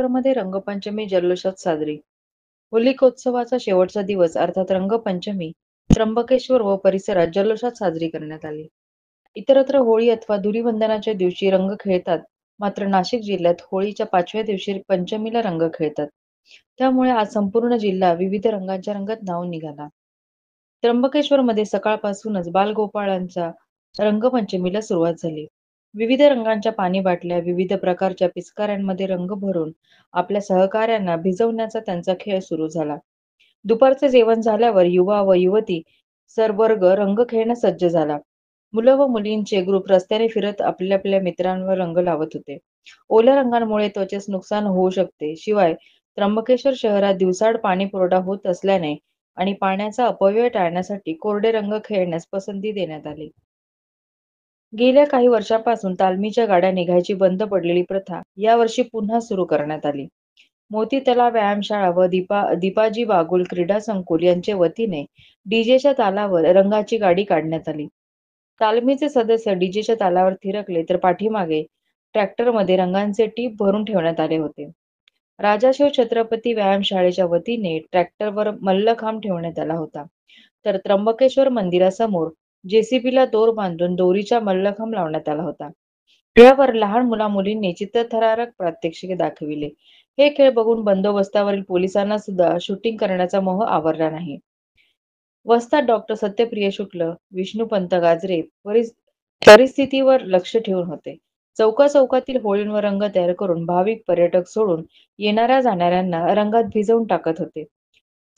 त्र्यंबकेश्वरमध्ये रंगपंचमी जल्लोषात साजरी. होलिकोत्सवाचा शेवटचा दिवस अर्थात रंगपंचमी त्र्यंबकेश्वर व परिसरात जल्लोषात साजरी करण्यात आली. इतरत्र होळी अथवा धुलीवंदनाच्या दिवशी रंग खेळतात, मात्र नाशिक जिल्ह्यात होळीच्या 5व्या दिवशी पंचमीला रंग खेळतात. त्यामुळे आज संपूर्ण जिल्हा विविध रंगांच्या रंगात न्हाऊन निघाला. त्र्यंबकेश्वरमध्ये सकाळपासूनच बालगोपाळांच्या रंगपंचमीला सुरुवात झाली. विविध रंगांच्या पाणी बाटल्या, विविध प्रकारच्या पिचकाऱ्यांमध्ये रंग भरून आपल्या सहकाऱ्यांना भिजवण्याचा त्यांचा खेळ सुरू झाला. दुपारचे जेवण झाल्यावर युवा व युवती वर्ग रंग खेळण्यास सज्ज झाला. मुलं व मुलींचे ग्रुप रस्त्याने फिरत आपल्या आपल्या मित्रांवर रंग लावत होते. ओल्या रंगांमुळे त्वचेस नुकसान होऊ शकते. शिवाय त्र्यंबकेश्वर शहरात दिवसाआड पाणी पुरवठा होत असल्याने आणि पाण्याचा अपव्यय टाळण्यासाठी कोरडे रंग खेळण्यास पसंती देण्यात आली. गेल्या काही वर्षांपासून तालमीच्या गाड्या निघायची बंद पडलेली प्रथा यावर्षी पुन्हा सुरू करण्यात आली. मोती तलाव व्यायामशाळा व दीपाजी बागुल क्रीडा संकुल यांच्या वतीने डीजेच्या तालावर रंगाची गाडी काढण्यात आली. तालमीचे सदस्य डीजेच्या तालावर थिरकले तर पाठीमागे ट्रॅक्टरमध्ये रंगांचे टीप भरून ठेवण्यात आले होते. राजाशिव छत्रपती व्यायामशाळेच्या वतीने ट्रॅक्टरवर मल्लखांब ठेवण्यात आला होता. तर त्र्यंबकेश्वर मंदिरासमोर जेसीबीला दोर बांधून दोरीचा मल्लखांब लावण्यात आला होता. खेळावर लहान मुला-मुलींनी चित्तथरारक प्रात्यक्षिके दाखविले. हे खेळ बघून बंदोबस्तावरील पोलिसांना सुद्धा शूटिंग करण्याचा मोह आवरला नाही. वस्ताद डॉ. सत्यप्रिय शुक्ल, विष्णुपंत गाजरे परिस्थितीवर लक्ष ठेवून होते. चौकाचौकातील होळींवर रंग तयार करून भाविक पर्यटक सोडून येणाऱ्या जाणाऱ्यांना रंगात भिजवून टाकत होते.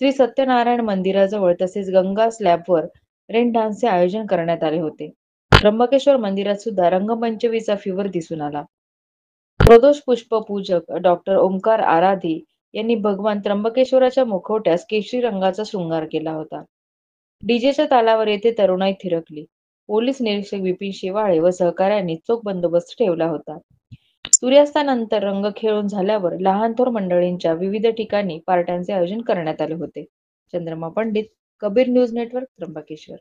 श्री सत्यनारायण मंदिराजवळ तसेच गंगा स्लॅबवर रेन डान्सचे आयोजन करण्यात आले होते. त्र्यंबकेश्वर मंदिरात सुद्धा रंगपंचमीचा फीवर दिसून आला. प्रदोष पुष्प पूजक डॉ. ओंकार आराधी यांनी भगवान त्र्यंबकेश्वराच्या मुखवट्यास केशरी रंगाचा शृंगार केला होता. डीजेच्या तालावर येथे तरुणाई थिरकली. पोलीस निरीक्षक विपिन शेवाळे व सहकाऱ्यांनी चोख बंदोबस्त ठेवला होता. सूर्यास्तानंतर रंग खेळून झाल्यावर लहान थोर मंडळींच्या विविध ठिकाणी पार्ट्यांचे आयोजन करण्यात आले होते. चंद्रमा पंडित, कबीर न्यूज नेटवर्क, त्र्यंबकेश्वर.